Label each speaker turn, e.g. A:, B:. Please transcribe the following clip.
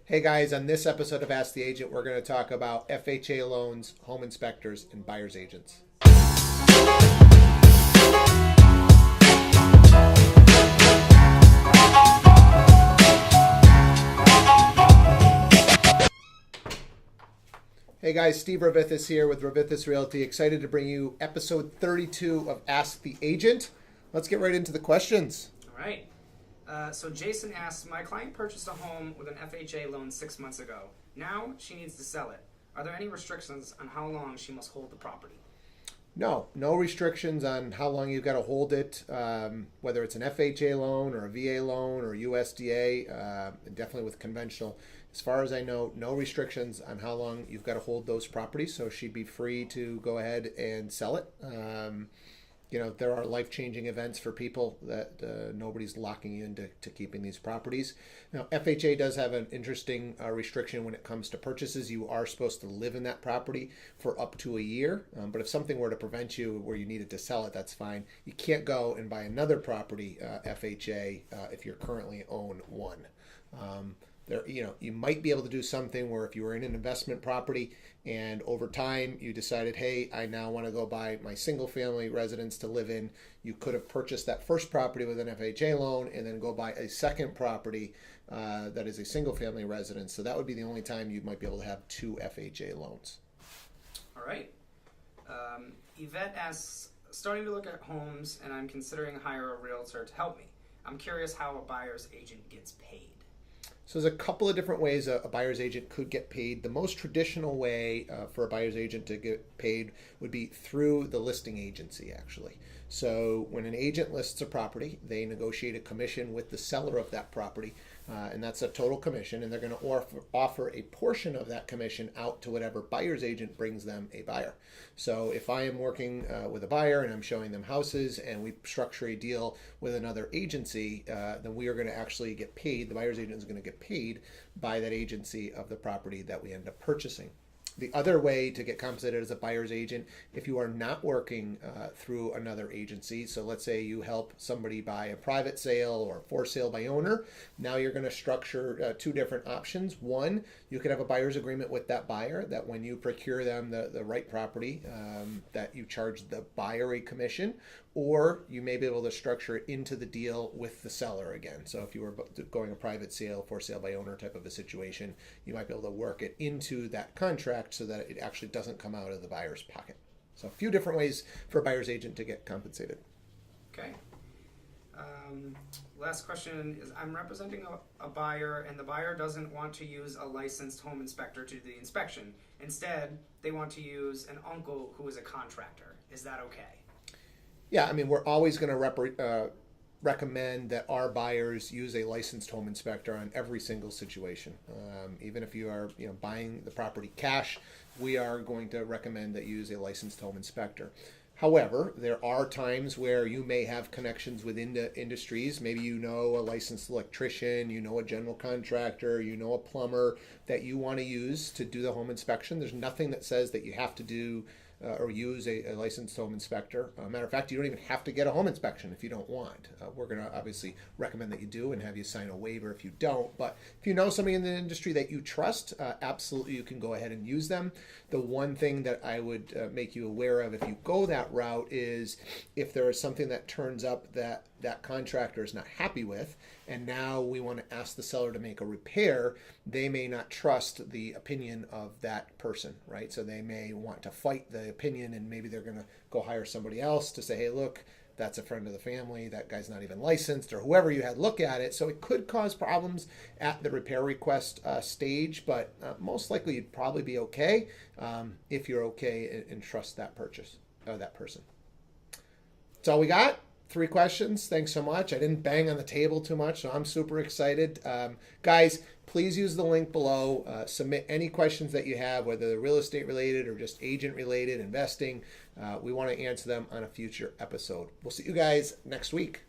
A: Hey guys, on this episode of Ask the Agent, we're going to talk about FHA loans, home inspectors, and buyer's agents. Hey guys, Steve Ravithis here with Ravithis Realty. Excited to bring you episode 32 of Ask the Agent. Let's get right into the questions.
B: All right. So Jason asks, my client purchased a home with an FHA loan 6 months ago. Now she needs to sell it. Are there any restrictions on how long she must hold the property?
A: No restrictions on how long you've got to hold it, whether it's an FHA loan or a VA loan or USDA, definitely with conventional. As far as I know, no restrictions on how long you've got to hold those properties, so she'd be free to go ahead and sell it. There are life-changing events for people that nobody's locking you into keeping these properties. Now, FHA does have an interesting restriction when it comes to purchases. You are supposed to live in that property for up to a year, but if something were to prevent you where you needed to sell it, that's fine. You can't go and buy another property, FHA, if you currently own one. You might be able to do something where if you were in an investment property and over time you decided, hey, I now want to go buy my single family residence to live in, you could have purchased that first property with an FHA loan and then go buy a second property that is a single family residence. So that would be the only time you might be able to have two FHA loans.
B: All right. Yvette asks, starting to look at homes and I'm considering hire a realtor to help me. I'm curious how a buyer's agent gets paid.
A: So there's a couple of different ways a buyer's agent could get paid. The most traditional way for a buyer's agent to get paid would be through the listing agency, actually. So when an agent lists a property, they negotiate a commission with the seller of that property, and that's a total commission, and they're going to offer a portion of that commission out to whatever buyer's agent brings them a buyer. So if I am working with a buyer and I'm showing them houses and we structure a deal with another agency, then we are going to actually get paid. The buyer's agent is going to get paid by that agency of the property that we end up purchasing. The other way to get compensated as a buyer's agent, if you are not working through another agency, so let's say you help somebody buy a private sale or for sale by owner, now you're going to structure two different options. One, you could have a buyer's agreement with that buyer that when you procure them the right property, that you charge the buyer a commission, or you may be able to structure it into the deal with the seller again. So if you were going a private sale, for sale by owner type of a situation, you might be able to work it into that contract so that it actually doesn't come out of the buyer's pocket. So a few different ways for a buyer's agent to get compensated.
B: Okay. Last question is, I'm representing a buyer and the buyer doesn't want to use a licensed home inspector to do the inspection. Instead, they want to use an uncle who is a contractor. Is that okay?
A: Yeah, I mean, we're always going to recommend that our buyers use a licensed home inspector on every single situation. Even if you are buying the property cash, we are going to recommend that you use a licensed home inspector. However, there are times where you may have connections within the industries. Maybe you know a licensed electrician, you know a general contractor, you know a plumber that you want to use to do the home inspection. There's nothing that says that you have to do or use a licensed home inspector. Matter of fact, you don't even have to get a home inspection if you don't want. We're going to obviously recommend that you do and have you sign a waiver if you don't. But if you know somebody in the industry that you trust, absolutely you can go ahead and use them. The one thing that I would make you aware of if you go that route is if there is something that turns up that contractor is not happy with, and now we want to ask the seller to make a repair, they may not trust the opinion of that person, right? So they may want to fight the opinion, and maybe they're going to go hire somebody else to say, hey, look, that's a friend of the family, that guy's not even licensed, or whoever you had look at it. So it could cause problems at the repair request stage, but most likely you'd probably be okay if you're okay and trust that person. That's all we got. 3 questions. Thanks so much. I didn't bang on the table too much, so I'm super excited. Guys, please use the link below. Submit any questions that you have, whether they're real estate related or just agent related, investing. We want to answer them on a future episode. We'll see you guys next week.